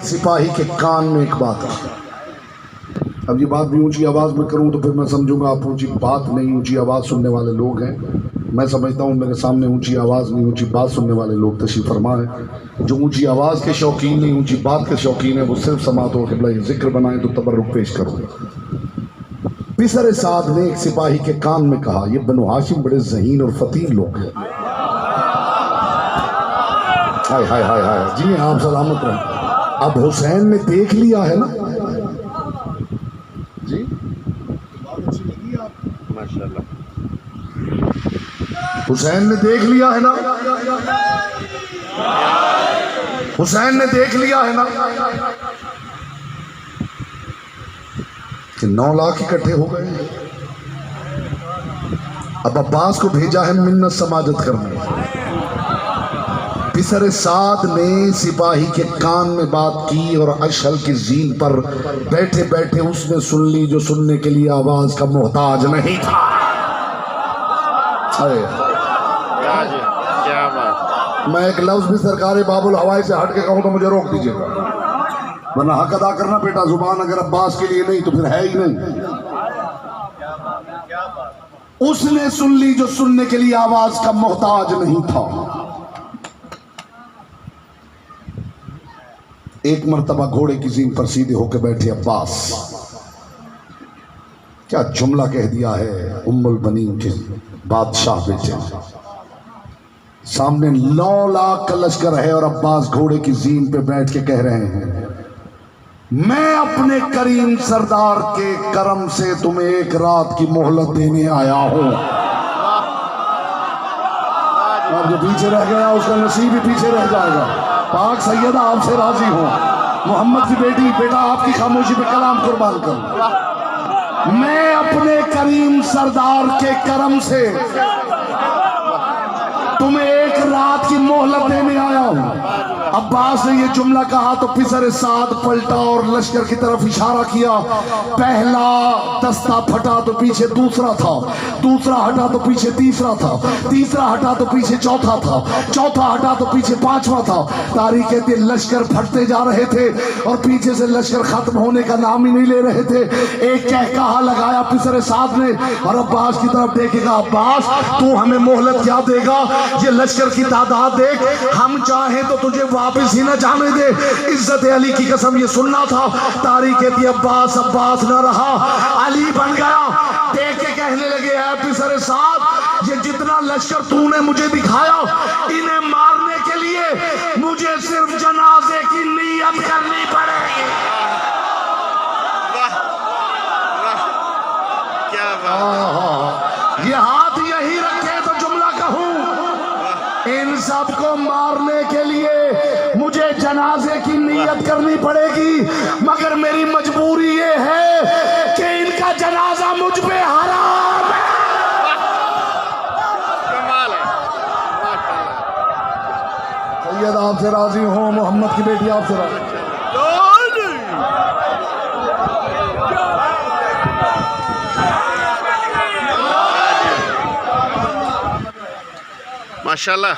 सिपाही के कान में एक बात है। अब ये बात भी ऊंची आवाज में करूं तो फिर मैं समझूंगा आप ऊंची बात नहीं ऊंची आवाज सुनने वाले लोग हैं। मैं समझता हूं मेरे सामने ऊंची आवाज नहीं ऊंची बात सुनने वाले लोग तशरीफ फरमा है। जो ऊंची आवाज के शौकीन नहीं ऊंची बात के शौकीन है वो सिर्फ समात और क़िबला जिक्र बनाए तो तबर्रुक पेश करो। पिसर साद ने एक सिपाही के कान में कहा, ये बनु हाशिम बड़े ज़हीन और फतीन लोग हैं। हाय हाय हाय हाय जी आप सलामत रहें। अब हुसैन ने देख लिया है ना जी, माशाल्लाह हुसैन ने देख लिया है ना, हुसैन ने देख लिया है ना कि 9 लाख इकट्ठे हो गए। अब अब्बास को भेजा है मिन्नत समाजत करने। पिसर साद ने सिपाही के कान में बात की और अशहल की जीन पर बैठे बैठे उसने सुन ली जो सुनने के लिए आवाज का मोहताज नहीं था। क्या बात। मैं एक लफ्ज भी सरकार बाबुल हवाई से हट के कहूं तो मुझे रोक दीजिएगा, वरना हक अदा करना बेटा। जुबान अगर अब्बास के लिए नहीं तो फिर है ही नहीं। उसने सुन ली जो सुनने के लिए आवाज का मोहताज नहीं था। एक मर्तबा घोड़े की जीन पर सीधे होकर बैठे अब्बास। क्या जुमला कह दिया है उम्मुल बनीन के बादशाह बेटे। सामने 9 लाख का लश्कर है और अब्बास घोड़े की जीन पे बैठ के कह रहे हैं, मैं अपने करीम सरदार के करम से तुम्हें एक रात की मोहलत देने आया हूं। अब जो पीछे रह गया उसका नसीब ही पीछे रह जाएगा। पाक सैयदा आपसे राजी हो, मोहम्मद की बेटी बेटा आपकी खामोशी पे कलाम कुर्बान करूं। मैं अपने करीम सरदार के करम से तुम्हें एक रात की मोहलत देने आया हूं। अब्बास ने ये जुमला कहा तो पिसर साद पलटा और लश्कर की तरफ इशारा किया। पहला दस्ता फटा तो पीछे दूसरा था, दूसरा हटा तो पीछे तीसरा था, तीसरा हटा तो पीछे चौथा था, चौथा हटा तो पीछे पांचवा था। तारीख कहती लश्कर फटते जा रहे थे और पीछे से लश्कर खत्म होने का नाम ही नहीं ले रहे थे। एक कहकहा लगाया पिसर साद ने और अब्बास की तरफ देखेगा, अब्बास तू हमें मोहलत क्या देगा, ये लश्कर की तादाद देख, हम चाहें तो तुझे वापस ही न जाने दे। इज्जत अली की कसम ये सुनना था। तारीख कहती अब्बास अब्बास न रहा, अली बन गया। देख के कहने लगे है पिसर साद, ये जितना लश्कर तूने मुझे दिखाया इन्हें मारने के लिए मुझे सिर्फ जनाजे की नियत करनी पड़ेगी। क्या बात। ये हाथ यही रखे तो जुमला कहूं, इन सबको मारने के लिए मुझे जनाजे की नियत करनी पड़ेगी, मगर मेरी मजबूरी ये है कि इनका जनाजा मुझ पे हराम है। कमाल है। सैयद आपसे राजी हो, मोहम्मद की बेटी आपसे राजी। माशाल्लाह।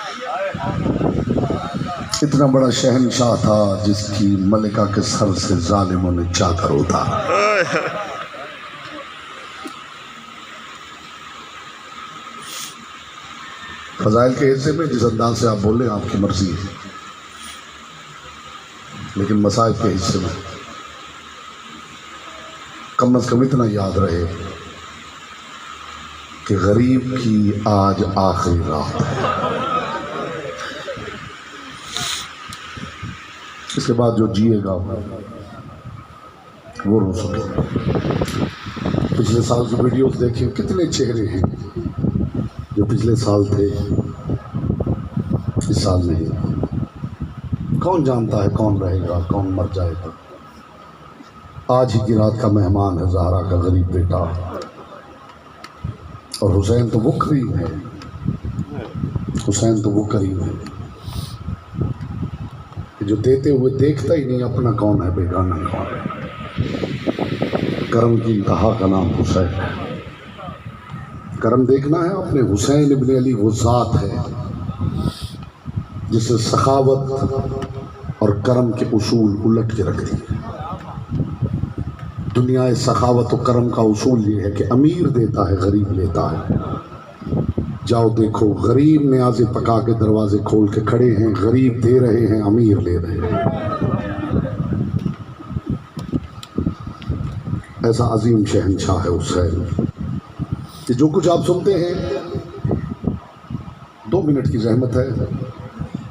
इतना बड़ा शहनशाह था जिसकी मलिका के सर से जालिमों ने चादर उतारा। फजाइल के हिस्से में जिस अंदाज से आप बोले आपकी मर्जी है, लेकिन मसाइब के हिस्से में कम अज कम इतना याद रहे कि गरीब की आज आखिरी रात है। इसके बाद जो जिएगा वो रो सके। पिछले साल की वीडियोस देखिए, कितने चेहरे हैं जो पिछले साल थे इस साल नहीं। कौन जानता है कौन रहेगा कौन मर जाएगा। आज ही की रात का मेहमान है ज़हरा का गरीब बेटा, और हुसैन तो वो करीम है, हुसैन तो वो करीम है जो देते हुए देखता ही नहीं अपना कौन है बेगाना कौन है। करम की इंतहा का नाम हुसैन है। करम देखना है अपने हुसैन इब्न अली, वो ज़ात है जिसे सखावत और करम के उसूल उलट के रख दिए। दुनिया सखावत और करम का उसूल ये है कि अमीर देता है, गरीब लेता है। जाओ देखो, गरीब न्याज़े पका के दरवाजे खोल के खड़े हैं, गरीब दे रहे हैं, अमीर ले रहे हैं। ऐसा अजीम शहंशाह है हुसैन कि जो कुछ आप सुनते हैं 2 मिनट की रहमत है,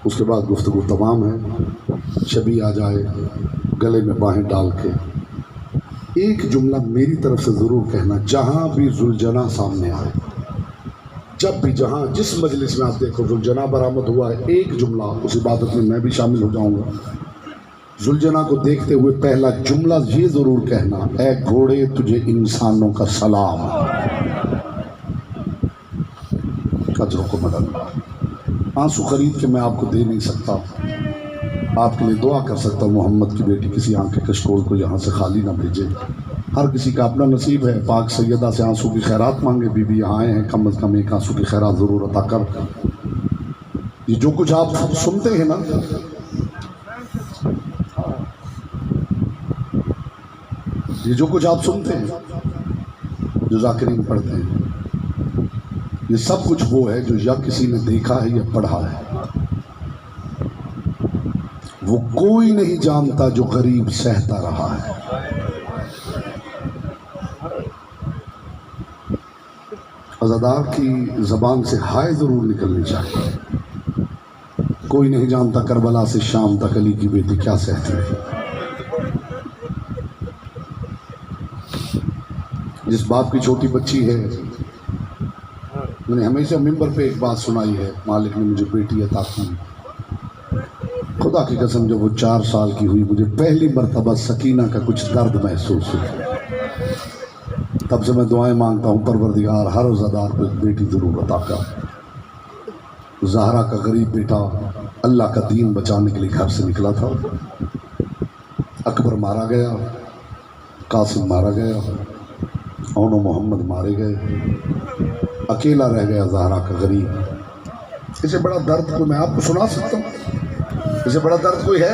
उसके बाद गुफ्तगू तमाम है। शबी आ जाए गले में बाहें डाल के एक जुमला मेरी तरफ से ज़रूर कहना, जहाँ भी जुलजना सामने आए, जब भी जहाँ जिस मजलिस में आप देखो जुलजना बरामद हुआ है, एक जुमला उस इबादत में मैं भी शामिल हो जाऊँगा। जुलजना को देखते हुए पहला जुमला ये ज़रूर कहना, ऐ घोड़े तुझे इंसानों का सलाम। अजरों को मदद, आंसू खरीद के मैं आपको दे नहीं सकता, आपके लिए दुआ कर सकता हूँ मोहम्मद की बेटी किसी आंख के कशकोल को यहाँ से खाली ना भेजे। हर किसी का अपना नसीब है। पाक सैयदा से आंसू की खैरात मांगे, बीबी यहाँ आए हैं, कम अज़ कम एक आंसू की खैरात ज़रूर अता कर। ये जो कुछ आप सुनते हैं ना, ये जो कुछ आप सुनते हैं, जो ज़ाकिरीन पढ़ते हैं, ये सब कुछ वो है जो या किसी ने देखा है या पढ़ा है। वो कोई नहीं जानता जो गरीब सहता रहा है। अज़ादार की ज़बान से हाय ज़रूर निकलनी चाहिए। कोई नहीं जानता करबला से शाम तक अली की बेटी क्या सहती है। जिस बाप की छोटी बच्ची है, मैंने हमेशा मिंबर पे एक बात सुनाई है, मालिक ने मुझे बेटी अता की। खुदा की कसम जब वो 4 साल की हुई, मुझे पहली मर्तबा सकीना का कुछ दर्द महसूस हुआ। तब से मैं दुआएं मांगता हूँ, परवरदिगार हर रोज़ादार को एक बेटी ज़रूर अता कर। ज़हरा का गरीब बेटा अल्लाह का दीन बचाने के लिए घर से निकला था। अकबर मारा गया, कासिम मारा गया, औनो मोहम्मद मारे गए, अकेला रह गया ज़हरा का गरीब। इसे बड़ा दर्द कोई मैं आपको सुना सकता हूँ? इसे बड़ा दर्द कोई है?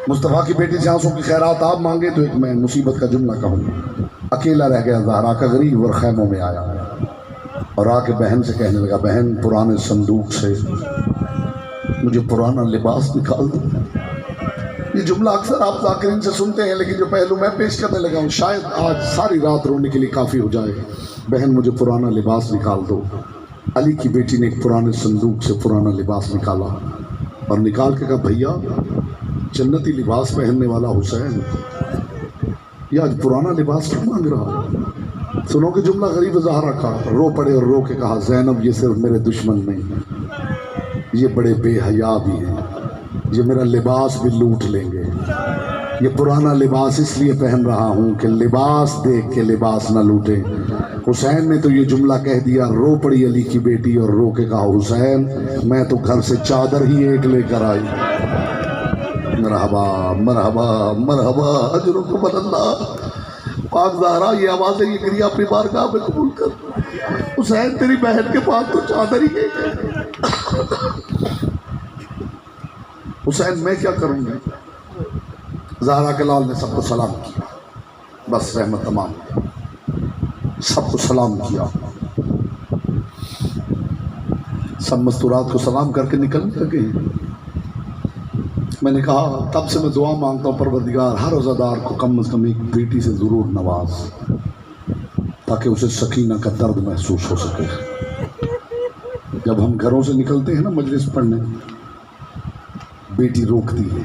मुस्तफ़ा की बेटी से आंसू की खैरात आप मांगे तो एक मैं मुसीबत का जुमला कहूँ। अकेला रह गया ज़हरा का गरीब और खैमों में आया और आके बहन से कहने लगा, बहन पुराने संदूक से मुझे पुराना लिबास निकाल दो। ये जुमला अक्सर आप ज़ाकिरीन से सुनते हैं, लेकिन जो पहलू मैं पेश करने लगा हूँ शायद आज सारी रात रोने के लिए काफ़ी हो जाए। बहन मुझे पुराना लिबास निकाल दो। अली की बेटी ने एक पुराने संदूक से पुराना लिबास निकाला और निकाल के कहा, भैया जन्नती लिबास पहनने वाला हुसैन ये आज पुराना लिबास क्यों मांग रहा? सुनो कि जुमला गरीब ज़हरा का। रो पड़े और रो के कहा, ज़ैनब ये सिर्फ मेरे दुश्मन नहीं, ये बड़े बेहया भी हैं, ये मेरा लिबास भी लूट लेंगे। ये पुराना लिबास इसलिए पहन रहा हूँ कि लिबास देख के लिबास ना लूटे। हुसैन ने तो ये जुमला कह दिया। रो पड़ी अली की बेटी और रो के कहा, हुसैन मैं तो घर से चादर ही एक लेकर आई। मरहबा मरहबा मरहबा, अजरों को बदलना। पाक ज़हरा ये आवाज़ें ये गिरिया अपनी बारगाह में कबूल कर। हुसैन तेरी बहन के पास तो चादर ही है। हुसैन मैं क्या करूँगी? ज़हरा के लाल ने सबको सलाम किया, बस रहमत तमाम, सबको सलाम किया। सब मस्तूरात को सलाम करके निकलने लगे। मैंने कहा तब से मैं दुआ मांगता हूँ, परवरदिगार हर रोज़ादार को कम अज़ कम एक बेटी से ज़रूर नवाज, ताकि उसे सकीना का दर्द महसूस हो सके। जब हम घरों से निकलते हैं ना मजलिस पढ़ने, बेटी रोकती है,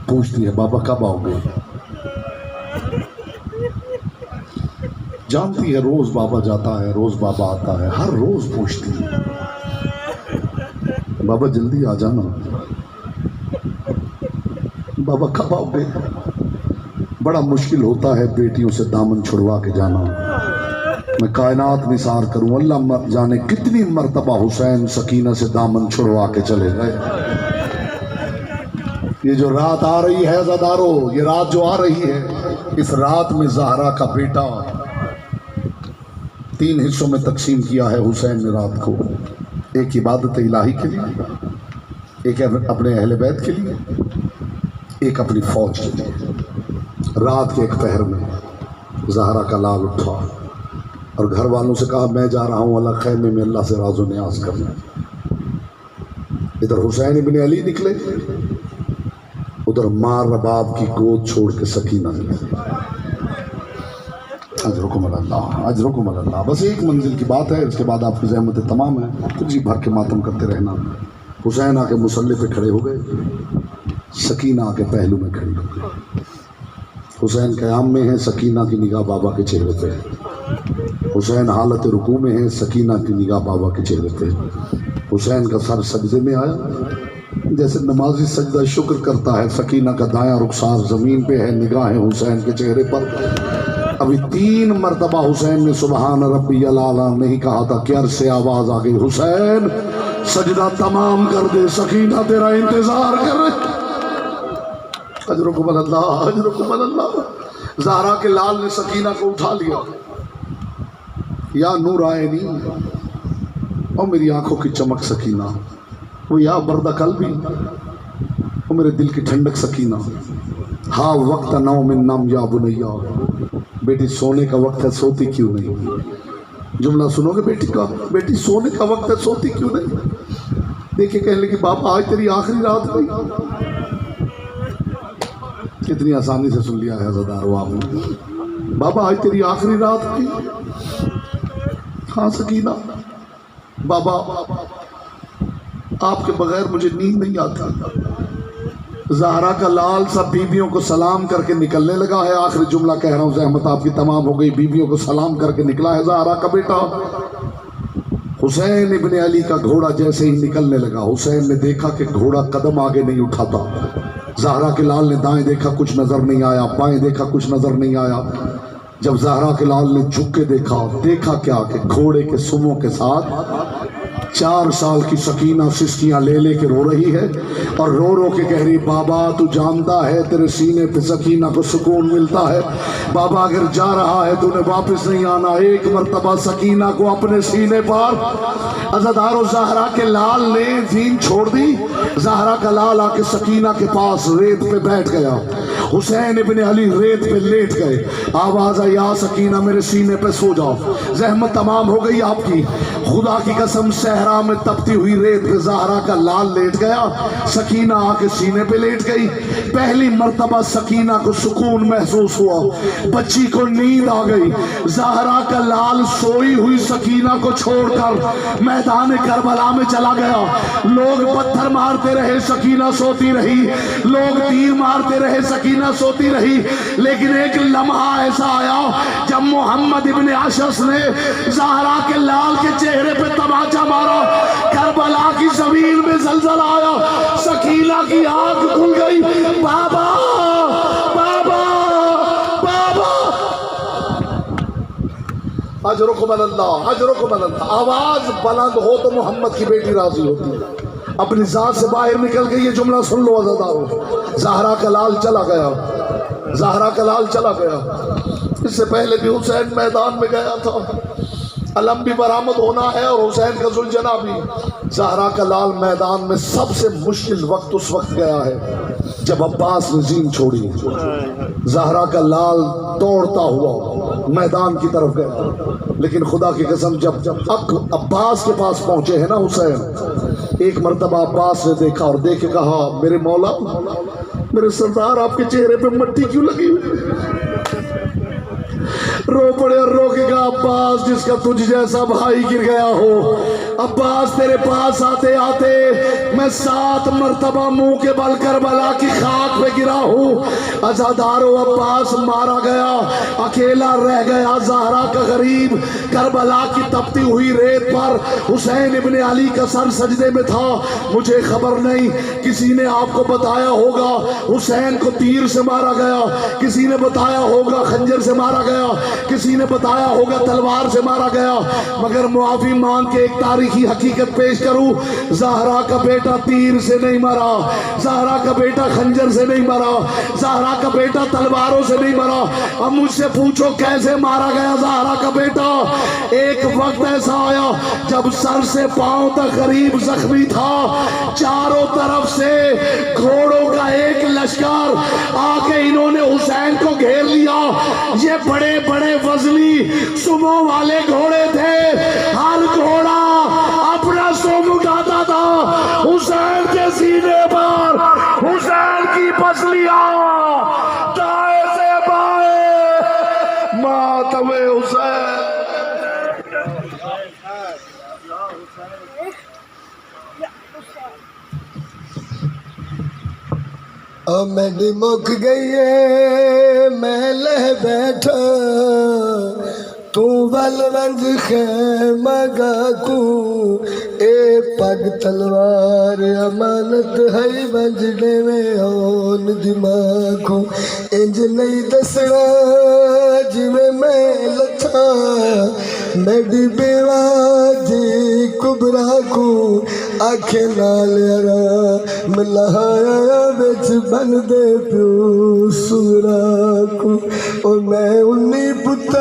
पूछती है, बाबा कब आओगे? जानती है रोज़ बाबा जाता है, रोज़ बाबा आता है, हर रोज़ पूछती है, बाबा जल्दी आ जाना, बाबा कब आओगे? बड़ा मुश्किल होता है बेटियों से दामन छुड़वा के जाना। मैं कायनात निसार करूं, अल्लाह मत जाने कितनी मर्तबा हुसैन सकीना से दामन छुड़वा के चले गए। ये जो रात आ रही है ज़दारो, ये रात जो आ रही है, इस रात में ज़हरा का बेटा 3 हिस्सों में तकसीम किया है हुसैन ने रात को। एक इबादत इलाही के लिए, एक अपने अहले बैत के लिए, एक अपनी फौज के लिए। रात के एक पहर में ज़हरा का लाल उठा और घर वालों से कहा मैं जा रहा हूँ अल्लाह खैमे में अल्लाह से राज़ो न्याज करने। इधर हुसैन इब्न अली निकले, उधर माँ रबाब की गोद छोड़ के सकीना निकले। अजरुकुम अल्लाह, अजरुकुम अल्लाह। बस एक मंजिल की बात है, इसके बाद आपकी ज़हमतें तमाम हैं, तो जी भर के मातम करते रहना। हुसैन आके मुसल्ले पे खड़े हो गए, सकीना आके पहलू में खड़ी हो गई। हुसैन क़याम में है, सकीना की निगाह बाबा के चेहरे पे है। हुसैन हालत रुकू में है, सकीना की निगाह बाबा के चेहरे पे है। हुसैन का सर सजदे में आया, जैसे नमाजी सजदा शुक्र करता है। सकीना का दायां रुखसार ज़मीन पे है, निगाहें हुसैन के चेहरे पर। अभी 3 मरतबा हुसैन ने सुबहान रब्बियल आला नहीं कहा था कि अर्श से आवाज़ आ गई, हुसैन सजदा तमाम कर दे, सकीना तेरा इंतज़ार कर रही। अजरुकुम अल्लाह, अजरुकुम अल्लाह। ज़हरा के लाल ने सकीना को उठा लिया। या नूर आयनी, और मेरी आंखों की चमक सकीना, वो या बर्दा कल्बी, वो मेरे दिल की ठंडक सकीना। हाँ वक्त नौ में नम या बुनैया, बेटी सोने का वक्त है सोती क्यों नहीं। जुमला सुनोगे बेटी का, बेटी सोने का वक्त है सोती क्यों नहीं। देखिए कहने की बाबा आज तेरी आखिरी रात गई। कितनी आसानी से सुन लिया है ज़दारो आपने। बाबा आज तेरी आखिरी रात थी। हाँ सकीना, बाबा आपके बगैर मुझे नींद नहीं आती। ज़हरा का लाल सब बीबियों को सलाम करके निकलने लगा है। आखिरी जुमला कह रहा हूँ, ज़हमत आपकी तमाम हो गई। बीबियों को सलाम करके निकला है ज़हरा का बेटा। हुसैन इब्न अली का घोड़ा जैसे ही निकलने लगा, हुसैन ने देखा कि घोड़ा कदम आगे नहीं उठाता। ज़हरा के लाल ने दाएं देखा, कुछ नज़र नहीं आया, बाएं देखा, कुछ नज़र नहीं आया। जब ज़हरा के लाल ने झुक के देखा क्या कि घोड़े के सुमों के साथ 4 साल की सकीना सिस्कियाँ ले के रो रही है, और रो के कह रही, बाबा तू जानता है तेरे सीने पे सकीना को सुकून मिलता है। बाबा अगर जा रहा है तूने वापस नहीं आना। एक मरतबा सकीना को अपने सीने पर अज़ादारो ज़हरा के लाल ने जीन छोड़ दी। ज़हरा का लाल आके सकीना के पास रेत पे बैठ गया। हुसैन इब्न अली रेत पे लेट गए। आवाज़ आई, या सकीना मेरे सीने पे सो जाओ, ज़हमत तमाम हो गई आपकी। खुदा की कसम सहरा में तपती हुई रेत पे ज़हरा का लाल लेट गया, सकीना आके सीने पे लेट गई। पहली मर्तबा सकीना को सुकून महसूस हुआ, बच्ची को नींद आ गई। ज़हरा का लाल सोई हुई सकीना को छोड़कर मैदान करबला में चला गया। लोग पत्थर मारते रहे, सकीना सोती रही। लोग तीर मारते रहे, सकीना सोती रही। लेकिन एक लम्हा ऐसा आया जब मोहम्मद इब्न अशस ने ज़हरा के लाल के चेहरे पे तमाचा मारा। करबला की ज़मीन में ज़लज़ला आया, सकीना की आंख खुल गई। बाबा बाबा बाबा, अजरुकुम अल्लाह, अजरुकुम अल्लाह। आवाज बुलंद हो तो मोहम्मद की बेटी राजी होती है। अपनी जात से बाहर निकल के ये जुमला सुन लो अज़ादारो, ज़हरा का लाल चला गया, ज़हरा का लाल चला गया। इससे पहले भी हुसैन मैदान में गया था, अलम भी बरामद होना है और हुसैन का जुलजना भी। ज़हरा का लाल मैदान में सबसे मुश्किल वक्त उस वक्त गया है जब अब्बास ने जीन छोड़ी। ज़हरा का लाल दौड़ता हुआ मैदान की तरफ गया, लेकिन खुदा की कसम जब अब्बास के पास पहुंचे हैं ना हुसैन, एक मरतबा अब्बास ने देखा और देख के कहा, मेरे मौला, मेरे सरदार, आपके चेहरे पे मट्टी क्यों लगी हुई। रो पड़े और रोकेगा, अब्बास जिसका तुझ जैसा भाई गिर गया हो। अब्बास तेरे पास आते आते मैं 7 मरतबा मुंह के बल करबला की खाक पे गिरा हूँ। अज़ादारो अब्बास मारा गया, अकेला रह गया ज़हरा का गरीब। करबला की तपती हुई रेत पर हुसैन इब्न अली का सर सजदे में था। मुझे खबर नहीं, किसी ने आपको बताया होगा हुसैन को तीर से मारा गया, किसी ने बताया होगा खंजर से मारा गया, किसी ने बताया होगा तलवार से मारा गया। मगर मुआफी मांग के एक तारीखी हकीकत पेश करूं, ज़हरा का बेटा तीर से नहीं मरा, ज़हरा का बेटा खंजर से से नहीं मरा, ज़हरा का बेटा तलवारों से नहीं मरा। अब मुझसे पूछो कैसे मारा गया ज़हरा का बेटा। एक वक्त ऐसा आया जब सर से पांव तक गरीब जख्मी था, चारों तरफ से घोड़ों का एक लश्कर आके इन्होंने हुसैन को घेर लिया। ये बड़े बड़े वजनी सुमो वाले घोड़े थे, हर घोड़ा अपना सुम उठाता था हुसैन के सीने पर। हुसैन की पसलियां दाएं से बाएं, मातमे हुसैन। मेरी मुक गई है मैं लह बैठा, तू बलवंज खेमगा को ए पग तलवार अमानत है बजने में ओन दिमाग को। इंज नहीं दसना जिमें मैं लथा, मेरी बेवा जी कुबरा को आखे नाल यारा मिलाया बिच बन दे प्यो सुरा को। और मैं उन्नी पुत्र